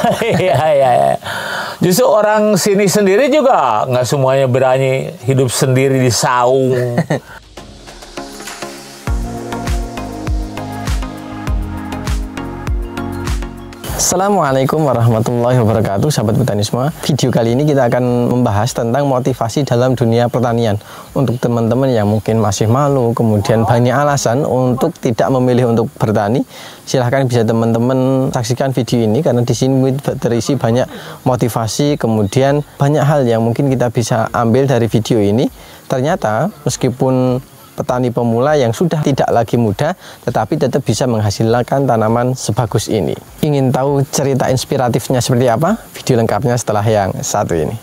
Iya, iya, iya. Justru orang sini sendiri juga nggak semuanya berani hidup sendiri di saung. Assalamualaikum warahmatullahi wabarakatuh, sahabat petani semua. Video kali ini kita akan membahas tentang motivasi dalam dunia pertanian. Untuk teman-teman yang mungkin masih malu, kemudian banyak alasan untuk tidak memilih untuk bertani, silahkan bisa teman-teman saksikan video ini karena di sini terisi banyak motivasi, kemudian banyak hal yang mungkin kita bisa ambil dari video ini. Ternyata meskipun petani pemula yang sudah tidak lagi muda, tetapi tetap bisa menghasilkan tanaman sebagus ini. Ingin tahu cerita inspiratifnya seperti apa? Video lengkapnya setelah yang satu ini.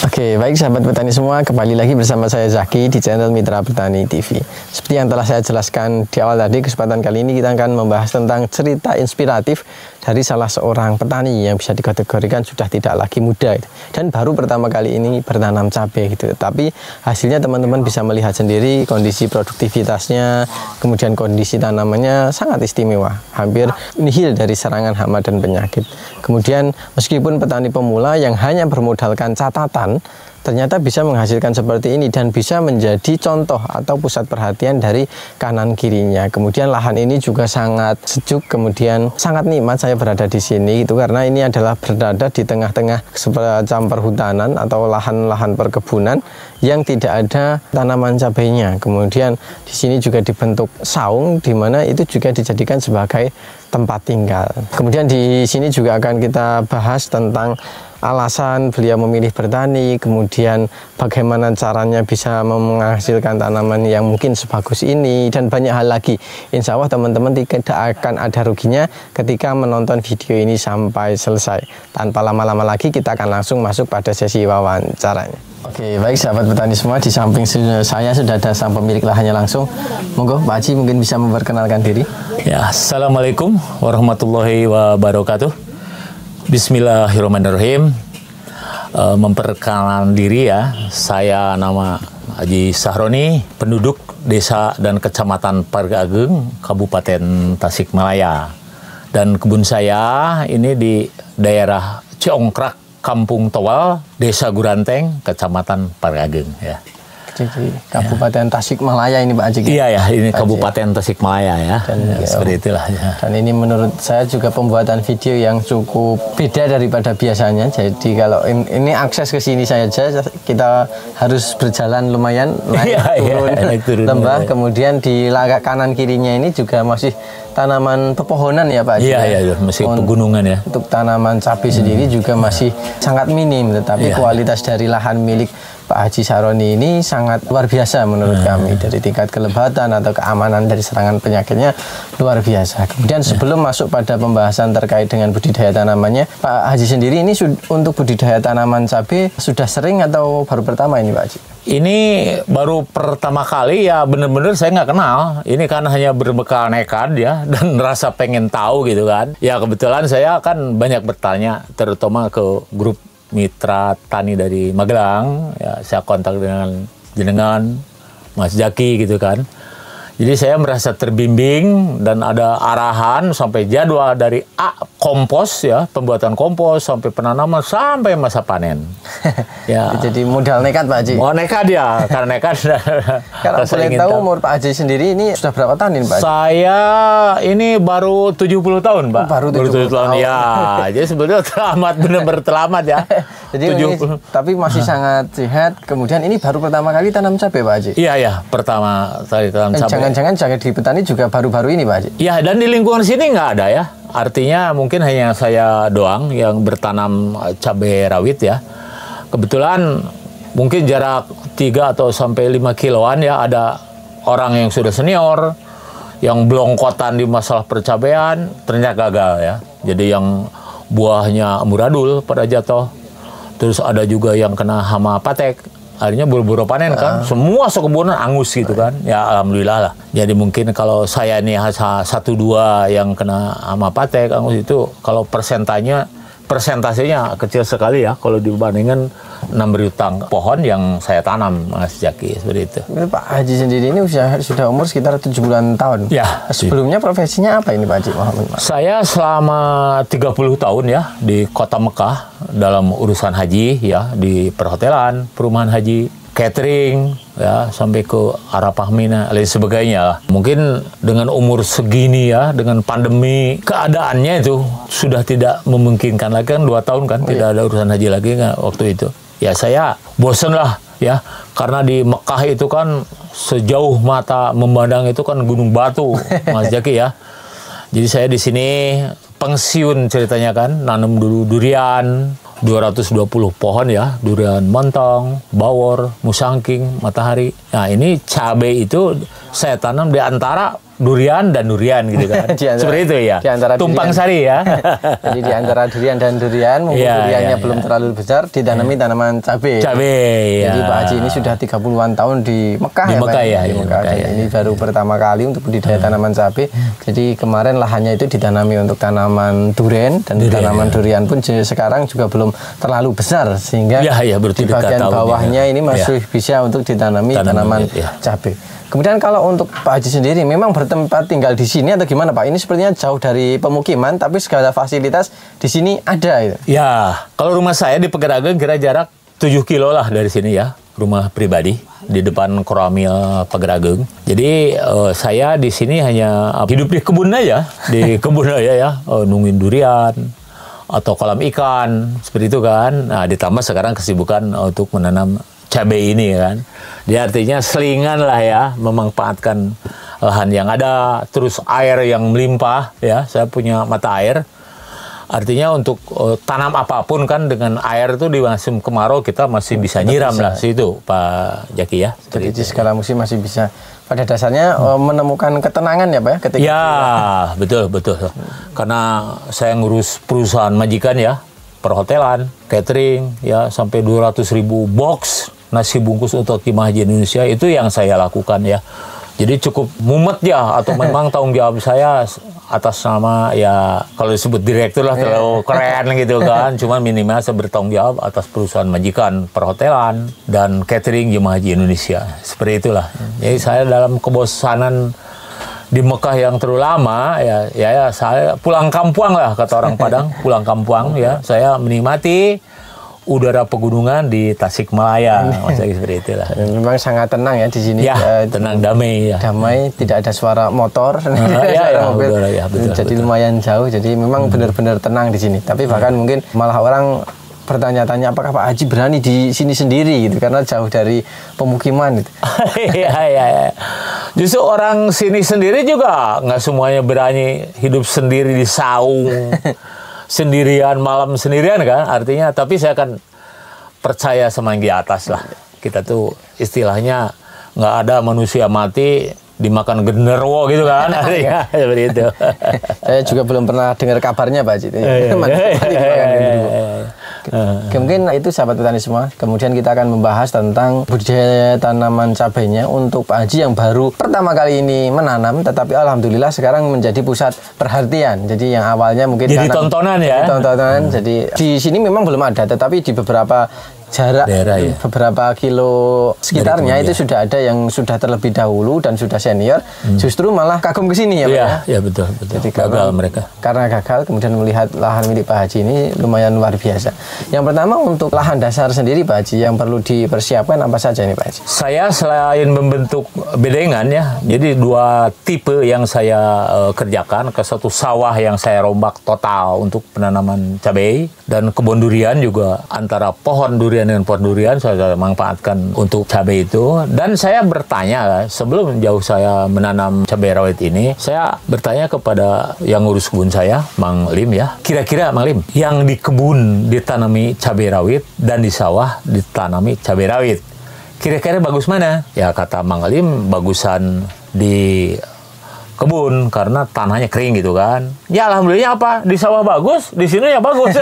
Oke, baik sahabat petani semua, kembali lagi bersama saya Zaki di channel Mitra Petani TV. Seperti yang telah saya jelaskan di awal tadi, kesempatan kali ini kita akan membahas tentang cerita inspiratif dari salah seorang petani yang bisa dikategorikan sudah tidak lagi muda dan baru pertama kali ini bertanam cabai gitu. Tapi hasilnya teman-teman bisa melihat sendiri kondisi produktivitasnya, kemudian kondisi tanamannya sangat istimewa, hampir nihil dari serangan hama dan penyakit. Kemudian meskipun petani pemula yang hanya bermodalkan catatan, ternyata bisa menghasilkan seperti ini dan bisa menjadi contoh atau pusat perhatian dari kanan kirinya. Kemudian lahan ini juga sangat sejuk, kemudian sangat nikmat saya berada di sini itu karena ini adalah berada di tengah-tengah semacam perhutanan atau lahan-lahan perkebunan yang tidak ada tanaman cabainya. Kemudian di sini juga dibentuk saung di mana itu juga dijadikan sebagai tempat tinggal. Kemudian di sini juga akan kita bahas tentang alasan beliau memilih bertani, kemudian bagaimana caranya bisa menghasilkan tanaman yang mungkin sebagus ini, dan banyak hal lagi. Insya Allah teman-teman tidak akan ada ruginya ketika menonton video ini sampai selesai. Tanpa lama-lama lagi kita akan langsung masuk pada sesi wawancaranya. Oke, baik sahabat petani semua, di samping saya sudah ada sang pemilik lahannya langsung. Monggo Pak Haji mungkin bisa memperkenalkan diri. Ya, Assalamualaikum warahmatullahi wabarakatuh. Bismillahirrahmanirrahim. Memperkenalkan diri ya, saya nama Haji Sahroni, penduduk desa dan kecamatan Parigageng, Kabupaten Tasikmalaya. Dan kebun saya ini di daerah Ciongkrak, Kampung Towal, Desa Guranteng, Kecamatan Parigageng ya. Di Kabupaten Tasikmalaya ini Pak Haji. Iya ya, ini Kabupaten Tasikmalaya ya. Dan, seperti itulah ya. Dan ini menurut saya juga pembuatan video yang cukup beda daripada biasanya. Jadi kalau ini akses ke sini saja kita harus berjalan lumayan naik turun lembah. Kemudian di kanan kirinya ini juga masih tanaman pepohonan ya Pak Haji. Iya, masih pegunungan ya. Untuk tanaman cabai sendiri juga masih sangat minim, tetapi kualitas dari lahan milik Pak Haji Sahroni ini sangat luar biasa menurut kami. Dari tingkat kelebatan atau keamanan dari serangan penyakitnya luar biasa. Kemudian sebelum masuk pada pembahasan terkait dengan budidaya tanamannya, Pak Haji sendiri ini untuk budidaya tanaman cabai sudah sering atau baru pertama ini Pak Haji? Ini baru pertama kali ya, bener-bener saya nggak kenal. Ini kan hanya berbekal nekat ya, dan rasa pengen tahu gitu kan. Ya kebetulan saya kan banyak bertanya, terutama ke grup Mitra Tani dari Magelang, ya saya kontak dengan jenengan Mas Jaki gitu kan. Jadi saya merasa terbimbing dan ada arahan sampai jadwal dari kompos ya, pembuatan kompos sampai penanaman sampai masa panen. Ya. Jadi modal nekat Pak Haji. Oh nekat ya, karena nekat. Kalau boleh tahu umur Pak Haji sendiri ini sudah berapa tahun ini Pak Haji? Saya ini baru 70 tahun Pak. Baru 70 tahun. Ya, jadi sebetulnya terlambat, benar-benar terlambat ya. Jadi ini, tapi masih sangat sehat. Kemudian ini baru pertama kali tanam cabai Pak Haji? Iya, pertama kali tanam cabai. Jangan di petani juga baru-baru ini Pak Haji? Iya, dan di lingkungan sini nggak ada ya. Artinya mungkin hanya saya doang yang bertanam cabai rawit ya. Kebetulan mungkin jarak 3 atau sampai 5 kiloan ya, ada orang yang sudah senior, yang belongkotan di masalah percabaian, ternyata gagal ya. Jadi yang buahnya amburadul pada jatuh. Terus ada juga yang kena hama patek. Akhirnya buru-buru panen kan, semua sekebunan angus gitu kan. Ya alhamdulillah lah. Jadi mungkin kalau saya nih 1-2 yang kena hama patek, angus itu, kalau persentanya persentasenya kecil sekali ya kalau dibandingkan 6.000 pohon yang saya tanam, Mas Jaki, seperti itu. Pak Haji sendiri ini sudah umur sekitar 70-an tahun. Ya. Sebelumnya profesinya apa ini Pak Haji Muhammad? Saya selama 30 tahun ya di Kota Mekah dalam urusan haji ya, di perhotelan, perumahan haji, catering ya, sampai ke Arafah, Mina, lain sebagainya. Mungkin dengan umur segini ya, dengan pandemi, keadaannya itu sudah tidak memungkinkan lagi kan, 2 tahun kan tidak ada urusan haji lagi kan waktu itu. Ya saya bosen lah ya, karena di Mekah itu kan sejauh mata memandang itu kan gunung batu, Mas Jaki ya. Jadi saya di sini pensiun ceritanya kan, nanam dulu durian, 220 pohon ya, durian montong, bawor, musangking, matahari. Nah ini cabai itu saya tanam di antara durian dan durian gitu kan. Seperti itu ya. Tumpang sari ya. Jadi di antara durian dan durian, mungkin duriannya belum terlalu besar, ditanami tanaman cabai. Cabai. Jadi Pak Haji ini sudah 30-an tahun di Mekah di ya, Mekah, ya, di Mekah. Ini baru pertama kali untuk budidaya tanaman cabai. Jadi kemarin lahannya itu ditanami untuk tanaman durian, dan tanaman durian pun sekarang juga belum terlalu besar, sehingga di bagian bawahnya ini masih bisa untuk ditanami tanaman cabai. Kemudian kalau untuk Pak Haji sendiri memang bertempat tinggal di sini atau gimana Pak? Ini sepertinya jauh dari pemukiman, tapi segala fasilitas di sini ada gitu. Ya, kalau rumah saya di Pegeragen kira jarak 7 kilo lah dari sini ya, rumah pribadi di depan Koramil Pegeragen. Jadi saya di sini hanya hidup di kebun aja, nungguin durian atau kolam ikan seperti itu kan. Nah, ditambah sekarang kesibukan untuk menanam cabai ini kan. Dia artinya selingan lah ya, memanfaatkan lahan yang ada, terus air yang melimpah ya. Saya punya mata air. Artinya untuk tanam apapun kan dengan air itu di musim kemarau kita masih bisa nyiram lah situ Pak Jaki ya. Jadi di segala musim masih bisa. Pada dasarnya menemukan ketenangan ya Pak ya ketika betul. Karena saya ngurus perusahaan majikan ya, perhotelan, catering ya, sampai 200.000 box nasi bungkus untuk Jemaah Haji Indonesia itu yang saya lakukan ya. Jadi cukup mumet ya, atau memang tanggung jawab saya atas nama ya, kalau disebut direktur lah terlalu keren gitu kan. Cuman minimal saya bertanggung jawab atas perusahaan majikan, perhotelan, dan catering Jemaah Haji Indonesia. Seperti itulah. Jadi saya dalam kebosanan di Mekah yang terlalu lama ya saya pulang kampung lah, kata orang Padang, pulang kampung ya. Saya menikmati udara pegunungan di Tasikmalaya, seperti itulah. Memang sangat tenang ya di sini. Ya, tenang, damai ya. Damai, tidak ada suara motor, mobil. Betul, jadi lumayan jauh. Jadi memang benar-benar tenang di sini. Tapi bahkan mungkin malah orang bertanya-tanya apakah Pak Haji berani di sini sendiri gitu, karena jauh dari pemukiman gitu. Iya. Justru orang sini sendiri juga nggak semuanya berani hidup sendiri di saung. Sendirian, malam sendirian kan artinya, tapi saya akan percaya sama yang di atas lah. Kita tuh istilahnya nggak ada manusia mati dimakan genderuwo gitu kan, artinya seperti itu. Saya juga belum pernah dengar kabarnya Pak Haji. Mungkin itu sahabat petani semua. Kemudian kita akan membahas tentang budidaya tanaman cabainya untuk Pak Haji yang baru pertama kali ini menanam, tetapi alhamdulillah sekarang menjadi pusat perhatian. Jadi yang awalnya mungkin jadi tontonan ya. Jadi di sini memang belum ada, tetapi di beberapa jarak daerah, beberapa kilo sekitarnya itu sudah ada yang sudah terlebih dahulu dan sudah senior, justru malah kagum ke sini ya Pak ya? Ya betul. Jadi gagal mereka. Karena gagal, kemudian melihat lahan milik Pak Haji ini lumayan luar biasa. Yang pertama untuk lahan dasar sendiri Pak Haji yang perlu dipersiapkan apa saja ini Pak Haji? Saya selain membentuk bedengan ya, jadi 2 tipe yang saya kerjakan, ke satu sawah yang saya rombak total untuk penanaman cabai, dan kebun durian juga, antara pohon durian dengan pohon durian saya manfaatkan untuk cabai itu. Dan saya bertanya, sebelum jauh saya menanam cabai rawit ini, saya bertanya kepada yang ngurus kebun saya, Mang Lim ya, kira-kira Mang Lim, yang di kebun ditanami cabai rawit dan di sawah ditanami cabai rawit, kira-kira bagus mana? Ya kata Mang Lim, bagusan di kebun karena tanahnya kering gitu kan. Ya alhamdulillah apa? Di sawah bagus, di sini ya bagus.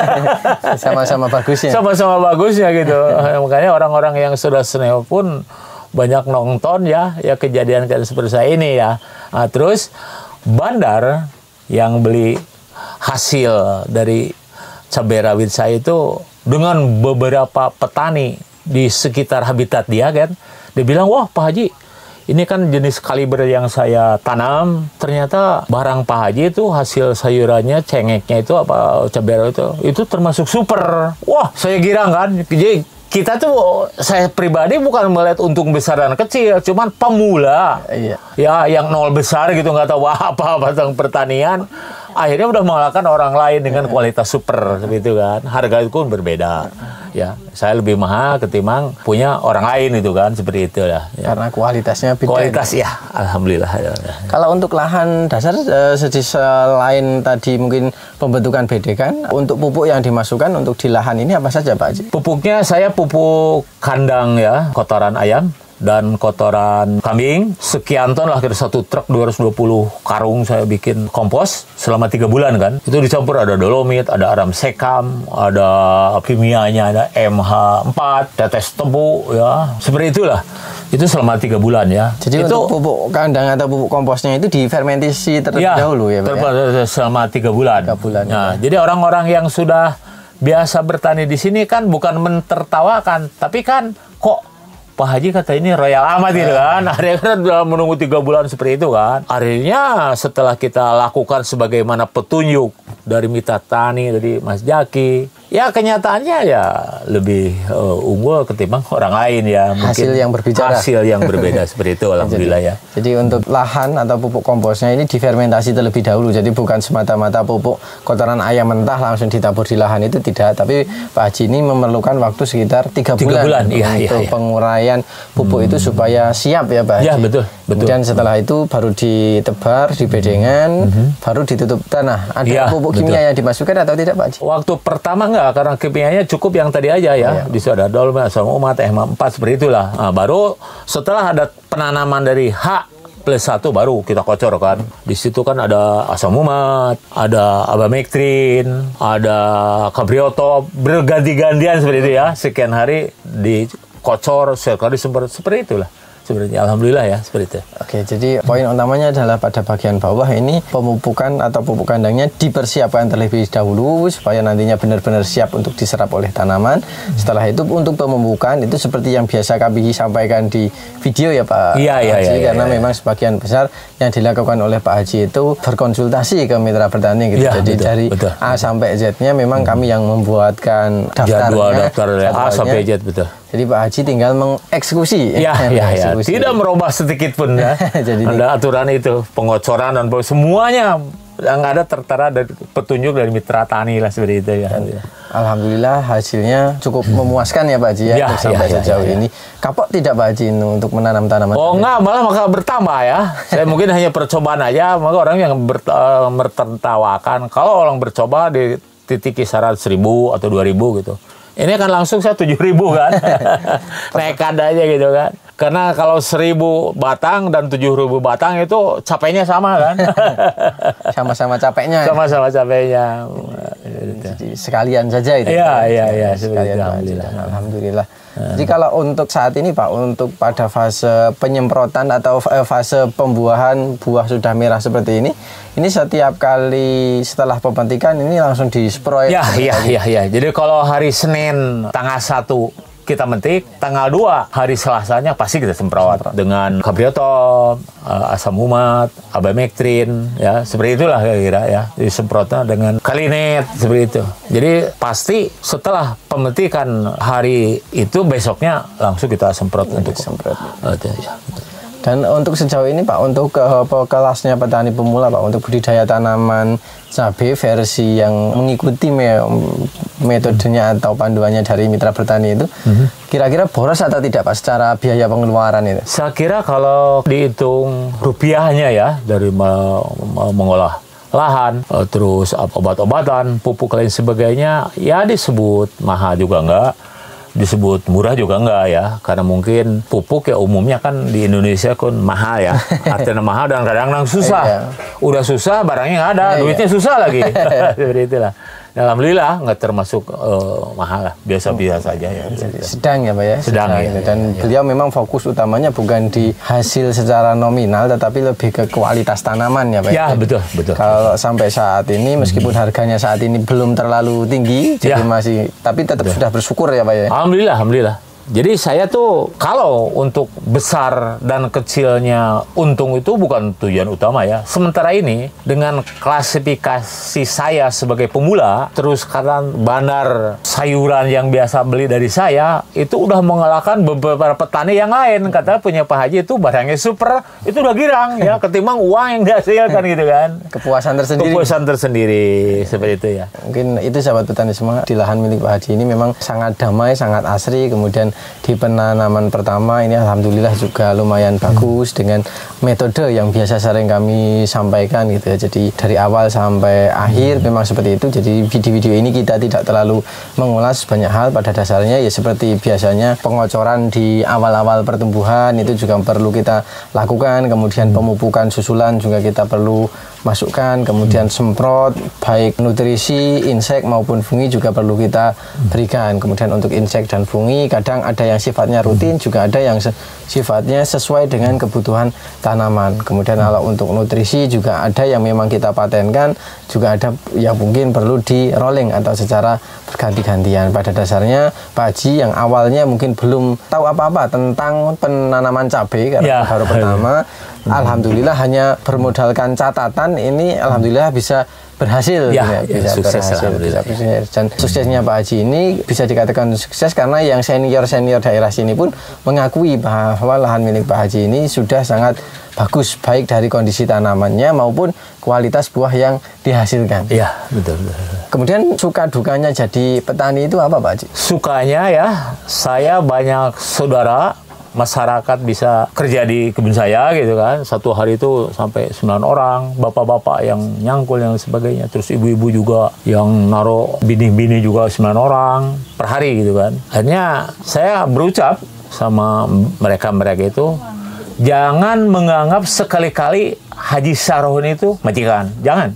Sama-sama bagusnya. Sama-sama bagusnya gitu. Makanya orang-orang yang sudah senior pun banyak nonton ya kejadian kayak seperti saya ini ya. Nah, terus bandar yang beli hasil dari cabai rawit saya itu dengan beberapa petani di sekitar habitat dia kan, dia bilang, wah Pak Haji, ini kan jenis kaliber yang saya tanam, ternyata barang Pak Haji itu hasil sayurannya, cengeknya itu apa cabai rawit itu termasuk super. Wah, saya girang kan. Jadi kita tuh, saya pribadi bukan melihat untung besar dan kecil, cuman pemula. Iya. Ya, yang nol besar gitu, nggak tahu apa-apa tentang pertanian. Akhirnya udah mengalahkan orang lain dengan kualitas super seperti itu kan. Harga itu pun berbeda. Ya, saya lebih mahal ketimbang punya orang lain itu kan, seperti itu lah. Ya. Karena kualitasnya beda. Kualitas ya, alhamdulillah. Kalau untuk lahan dasar, selain tadi mungkin pembentukan bedekan, untuk pupuk yang dimasukkan untuk di lahan ini apa saja Pak Haji? Pupuknya saya pupuk kandang ya, kotoran ayam dan kotoran kambing. Sekian ton lah, kira 1 truk 220 karung saya bikin kompos selama 3 bulan kan. Itu dicampur ada dolomit, ada aram sekam, ada kimianya, ada MH4, tetes tebu ya. Seperti itulah. Itu selama 3 bulan ya. Jadi itu, untuk pupuk kandang atau pupuk komposnya itu difermentasi terlebih dahulu ya Pak? Selama 3 bulan. 3 bulan. Nah, jadi orang-orang yang sudah biasa bertani di sini kan bukan mentertawakan, tapi kan kok Pak Haji kata ini royal amat gitu kan. Akhirnya kan udah menunggu 3 bulan seperti itu kan. Akhirnya setelah kita lakukan sebagaimana petunjuk dari Mitra Tani, dari Mas Jaki, ya kenyataannya ya lebih unggul ketimbang orang lain ya. Mungkin hasil yang berbicara. Hasil yang berbeda seperti itu, alhamdulillah ya. Jadi untuk lahan atau pupuk komposnya ini difermentasi terlebih dahulu. Jadi bukan semata-mata pupuk kotoran ayam mentah langsung ditabur di lahan, itu tidak. Tapi Pak Haji ini memerlukan waktu sekitar 3 bulan untuk penguraian pupuk itu supaya siap ya Pak Haji. Ya, betul. Kemudian setelah itu baru ditebar, dibedengan, baru ditutup tanah. Ada pupuk kimia yang dimasukkan atau tidak Pak Haji? Waktu pertama enggak, karena kimianya cukup yang tadi aja ya. Di situ ada dolomit, asam umat, MH4 seperti itulah. Nah, baru setelah ada penanaman dari H+1 baru kita kocor kan. Di situ kan ada asam umat, ada abamectin, ada kabriotop, berganti-gantian seperti itu ya. Sekian hari dikocor, sekali seperti itulah. Sebenarnya alhamdulillah ya, seperti itu. Oke, jadi poin utamanya adalah pada bagian bawah ini pemupukan atau pupuk kandangnya dipersiapkan terlebih dahulu supaya nantinya benar-benar siap untuk diserap oleh tanaman. Setelah itu untuk pemupukan itu seperti yang biasa kami sampaikan di video ya Pak Haji, karena memang sebagian besar yang dilakukan oleh Pak Haji itu berkonsultasi ke mitra bertani gitu. Jadi dari A sampai Z-nya memang kami yang membuatkan daftarnya. Daftar A sampai Z, betul. Jadi Pak Haji tinggal mengeksekusi. Ya. Tidak merubah sedikit pun ya. Jadi ada aturan itu, pengocoran dan semuanya yang ada tertera dari petunjuk dari Mitra Tani lah seperti itu ya. Alhamdulillah hasilnya cukup memuaskan ya Pak Haji ya, sampai sejauh ini. Kapok tidak Pak Haji untuk menanam tanaman? Oh enggak, malah maka bertambah ya. Saya mungkin hanya percobaan aja, maka orang yang bertertawakan. Kalau orang bercoba di titik kisaran 1.000 atau 2.000 gitu. Ini kan langsung saya 7.000 kan. Nekat aja gitu kan. Karena kalau 1.000 batang dan 7.000 batang itu capeknya sama kan. Sama-sama capeknya. Sama-sama capeknya. Jadi sekalian saja itu. Iya. Sekalian alhamdulillah. Jadi kalau untuk saat ini Pak, untuk pada fase penyemprotan atau fase pembuahan buah sudah merah seperti ini setiap kali setelah pemetikan ini langsung disproy. Iya. Jadi kalau hari Senin tanggal 1 kita metik, tanggal 2 hari Selasanya pasti kita semprot dengan kabriotop, asam umat, abamectin ya, seperti itulah kira-kira ya. Disemprotnya dengan kalinet seperti itu. Jadi pasti setelah pemetikan hari itu besoknya langsung kita semprot untuk semprot. Dan untuk sejauh ini Pak, untuk kelasnya petani pemula Pak, untuk budidaya tanaman cabai versi yang mengikuti metodenya atau panduannya dari Mitra Bertani itu, kira-kira boros atau tidak Pak secara biaya pengeluaran itu? Saya kira kalau dihitung rupiahnya ya, dari mengolah lahan, terus obat-obatan, pupuk lain sebagainya, ya disebut mahal juga enggak. Disebut murah juga enggak ya, karena mungkin pupuk ya umumnya kan di Indonesia kan mahal ya, artinya mahal dan kadang-kadang susah. Udah susah barangnya nggak ada, duitnya susah lagi. Seperti itulah. Alhamdulillah nggak termasuk mahal lah, biasa-biasa saja ya. Sedang ya Pak ya? Sedang ya. Dan beliau memang fokus utamanya bukan di hasil secara nominal, tetapi lebih ke kualitas tanaman ya Pak ya? Betul. Kalau sampai saat ini, meskipun harganya saat ini belum terlalu tinggi, jadi masih, tapi tetap sudah bersyukur ya Pak ya? Alhamdulillah. Jadi saya tuh kalau untuk besar dan kecilnya untung itu bukan tujuan utama ya. Sementara ini dengan klasifikasi saya sebagai pemula, terus karena bandar sayuran yang biasa beli dari saya itu udah mengalahkan beberapa petani yang lain. Kata punya Pak Haji itu barangnya super, itu udah girang ya ketimbang uang yang dihasilkan gitu kan. Kepuasan tersendiri seperti itu ya. Mungkin itu sahabat petani semua, di lahan milik Pak Haji ini memang sangat damai, sangat asri. Kemudian di penanaman pertama ini alhamdulillah juga lumayan bagus dengan metode yang biasa sering kami sampaikan gitu ya. Jadi dari awal sampai akhir memang seperti itu. Jadi video-video ini kita tidak terlalu mengulas banyak hal, pada dasarnya ya seperti biasanya pengocoran di awal-awal pertumbuhan itu juga perlu kita lakukan, kemudian pemupukan susulan juga kita perlu masukkan, kemudian semprot baik nutrisi, insek maupun fungi juga perlu kita berikan. Kemudian untuk insek dan fungi kadang ada yang sifatnya rutin, juga ada yang sifatnya sesuai dengan kebutuhan tanaman. Kemudian kalau untuk nutrisi juga ada yang memang kita patenkan, juga ada yang mungkin perlu di rolling atau secara berganti-gantian. Pada dasarnya Pak Haji yang awalnya mungkin belum tahu apa-apa tentang penanaman cabai karena baru pertama, alhamdulillah hanya bermodalkan catatan ini alhamdulillah bisa berhasil bisa berhasil. Dan suksesnya Pak Haji ini bisa dikatakan sukses karena yang senior daerah sini pun mengakui bahwa lahan milik Pak Haji ini sudah sangat bagus, baik dari kondisi tanamannya maupun kualitas buah yang dihasilkan. Iya, betul. Kemudian suka dukanya jadi petani itu apa Pak Haji? Sukanya ya, saya banyak saudara masyarakat bisa kerja di kebun saya gitu kan. Satu hari itu sampai 9 orang, bapak-bapak yang nyangkul yang sebagainya, terus ibu-ibu juga yang naruh bini-bini juga 9 orang per hari gitu kan. Akhirnya saya berucap sama mereka itu, jangan menganggap sekali-kali Haji Sarohun itu majikan, jangan.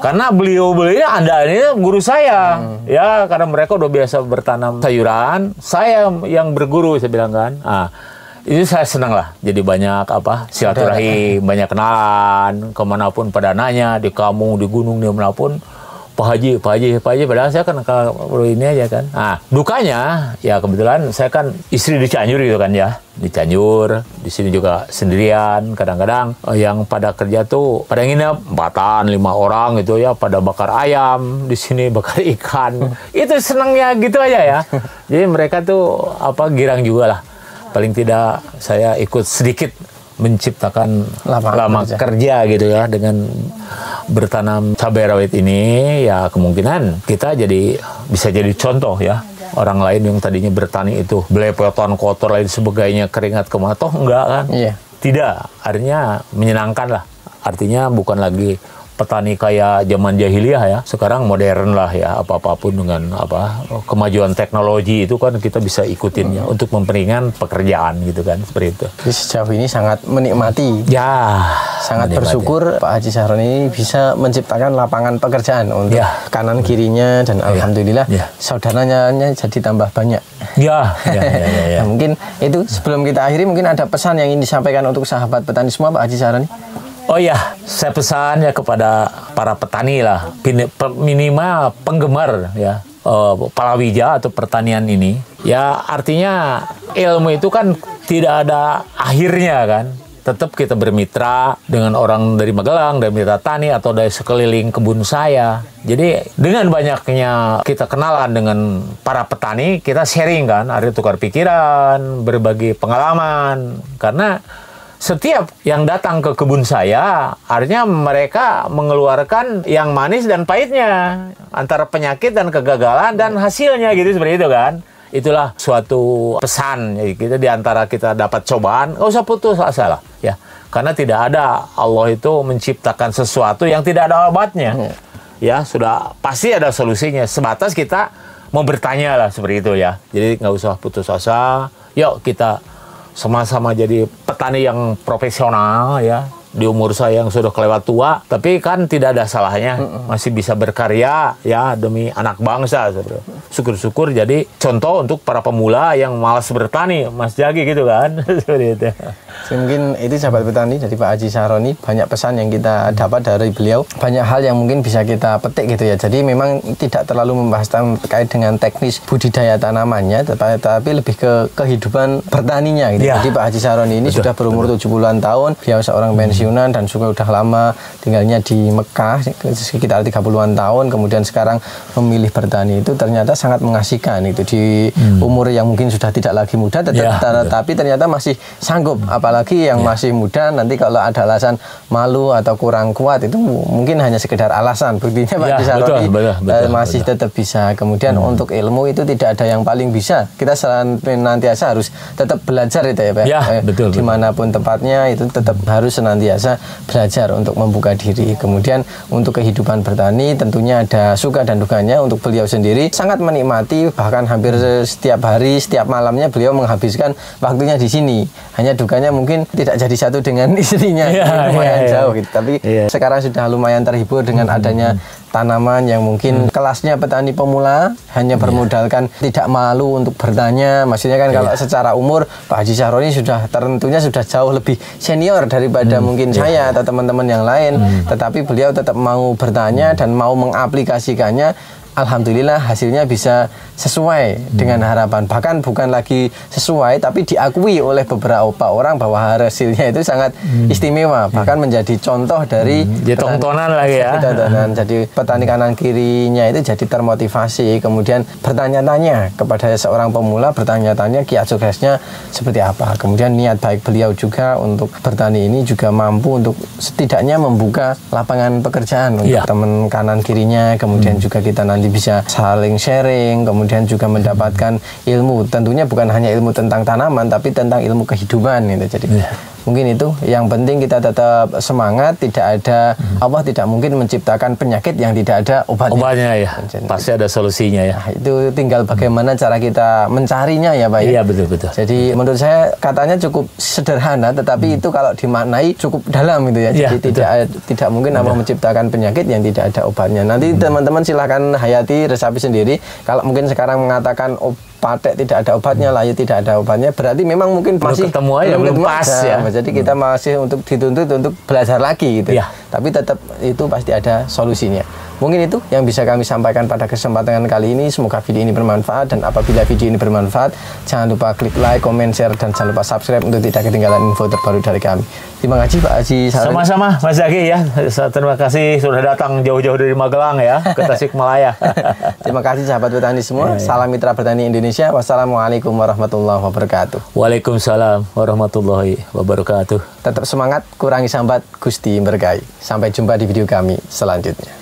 Karena beliau Anda ini guru saya, ya karena mereka udah biasa bertanam sayuran, saya yang berguru saya bilang kan. Itu saya senang lah, jadi banyak silaturahim, banyak kenalan, kemanapun pada nanya, di kampung, di gunung, di manapun. Pak Haji, padahal saya kan kalau ini aja kan. Dukanya, ya kebetulan saya kan istri di Cianjur gitu kan ya. Di Cianjur, di sini juga sendirian. Kadang-kadang yang pada kerja tuh, pada nginep 4-5 orang gitu ya, pada bakar ayam, di sini bakar ikan. Itu senangnya gitu aja ya. Jadi mereka tuh girang juga lah. Paling tidak saya ikut sedikit menciptakan lapangan kerja gitu ya dengan bertanam cabai rawit ini. Ya kemungkinan kita bisa jadi contoh ya, orang lain yang tadinya bertani itu belepotan kotor lain sebagainya, keringat kematoh enggak kan. Tidak, artinya menyenangkan lah, artinya bukan lagi petani kayak zaman jahiliyah ya. Sekarang modern lah ya, apapun dengan kemajuan teknologi itu kan kita bisa ikutin ya untuk memperingan pekerjaan gitu kan, seperti itu. Jadi sejauh ini sangat menikmati. Ya, sangat bersyukur Pak Haji Sarohun ini bisa menciptakan lapangan pekerjaan untuk kanan kirinya, dan alhamdulillah saudaranya jadi tambah banyak. Ya. Nah, mungkin itu sebelum kita akhiri, mungkin ada pesan yang ingin disampaikan untuk sahabat petani semua Pak Haji Sarohun. Oh ya, saya pesan ya kepada para petani lah, minimal penggemar ya, palawija atau pertanian ini. Ya artinya ilmu itu kan tidak ada akhirnya kan. Tetap kita bermitra dengan orang dari Magelang, dari mitra tani atau dari sekeliling kebun saya. Jadi dengan banyaknya kita kenalan dengan para petani, kita sharing kan, ada tukar pikiran, berbagi pengalaman. Karena setiap yang datang ke kebun saya, artinya mereka mengeluarkan yang manis dan pahitnya, antara penyakit dan kegagalan dan hasilnya gitu, seperti itu kan. Itulah suatu pesan. Jadi kita diantara kita dapat cobaan, nggak usah putus asa lah ya. Karena tidak ada, Allah itu menciptakan sesuatu yang tidak ada obatnya. Ya sudah pasti ada solusinya. Sebatas kita mau bertanya lah, seperti itu ya. Jadi nggak usah putus asa. Yuk kita sama-sama jadi petani yang profesional ya, di umur saya yang sudah kelewat tua, tapi kan tidak ada salahnya, masih bisa berkarya ya demi anak bangsa. Syukur-syukur jadi contoh untuk para pemula yang malas bertani, Mas Jaki gitu kan. Seperti itu. Mungkin itu sahabat petani dari Pak Haji Sahroni, banyak pesan yang kita dapat dari beliau, banyak hal yang mungkin bisa kita petik gitu ya. Jadi memang tidak terlalu membahas terkait dengan teknis budidaya tanamannya, tetapi lebih ke kehidupan bertaninya gitu. Ya. Jadi Pak Haji Sahroni ini sudah berumur 70-an tahun, beliau seorang pensiunan dan juga sudah lama tinggalnya di Mekah sekitar 30-an tahun, kemudian sekarang memilih bertani itu ternyata sangat mengasihkan itu di umur yang mungkin sudah tidak lagi muda, tetapi ternyata masih sanggup. Apalagi yang masih muda, nanti kalau ada alasan malu atau kurang kuat itu mungkin hanya sekedar alasan. Buktinya Pak Haji Sahroni masih tetap bisa. Kemudian untuk ilmu itu tidak ada yang paling bisa. Kita senantiasa harus tetap belajar itu ya Pak. Dimanapun tempatnya itu tetap harus senantiasa belajar untuk membuka diri. Kemudian untuk kehidupan bertani tentunya ada suka dan dukanya. Untuk beliau sendiri sangat menikmati, bahkan hampir setiap hari, setiap malamnya beliau menghabiskan waktunya di sini. Hanya dukanya mungkin tidak jadi satu dengan istrinya, lumayan jauh gitu. Tapi sekarang sudah lumayan terhibur dengan adanya tanaman yang mungkin kelasnya petani pemula, hanya bermodalkan tidak malu untuk bertanya. Maksudnya kan kalau secara umur Pak Haji Sahroni sudah tentunya sudah jauh lebih senior daripada mungkin saya atau teman-teman yang lain, tetapi beliau tetap mau bertanya dan mau mengaplikasikannya. Alhamdulillah hasilnya bisa sesuai dengan harapan, bahkan bukan lagi sesuai tapi diakui oleh beberapa orang bahwa hasilnya itu sangat istimewa, bahkan menjadi contoh dari tontonan lagi ya. Jadi petani kanan kirinya itu jadi termotivasi, kemudian bertanya-tanya kepada seorang pemula, bertanya-tanya kiat suksesnya seperti apa. Kemudian niat baik beliau juga untuk bertani ini juga mampu untuk setidaknya membuka lapangan pekerjaan untuk teman kanan kirinya. Kemudian juga kita nanti bisa saling sharing, kemudian juga mendapatkan ilmu. Tentunya bukan hanya ilmu tentang tanaman, tapi tentang ilmu kehidupan gitu. Jadi mungkin itu yang penting, kita tetap semangat. Tidak ada Allah tidak mungkin menciptakan penyakit yang tidak ada obatnya ya. Pasti ada solusinya ya. Nah, itu tinggal bagaimana cara kita mencarinya ya Pak. Iya betul. Jadi menurut saya katanya cukup sederhana, tetapi itu kalau dimaknai cukup dalam gitu ya. Jadi tidak mungkin Allah menciptakan penyakit yang tidak ada obatnya. Nanti teman-teman silahkan hayati, resapi sendiri. Kalau mungkin sekarang mengatakan patek tidak ada obatnya, layu tidak ada obatnya, berarti memang mungkin masih ketemu aja, belum pas ya. Jadi kita masih untuk dituntut untuk belajar lagi gitu. Tapi tetap itu pasti ada solusinya. Mungkin itu yang bisa kami sampaikan pada kesempatan kali ini. Semoga video ini bermanfaat, dan apabila video ini bermanfaat, jangan lupa klik like, comment, share, dan jangan lupa subscribe untuk tidak ketinggalan info terbaru dari kami. Terima kasih Pak Haji Sahroni. Sama-sama Mas Zaki ya. Terima kasih sudah datang jauh-jauh dari Magelang ya ke Tasikmalaya. Terima kasih sahabat petani semua. Salam mitra petani Indonesia. Wassalamualaikum warahmatullahi wabarakatuh. Waalaikumsalam warahmatullahi wabarakatuh. Tetap semangat, kurangi sambat, Gusti berkahi. Sampai jumpa di video kami selanjutnya.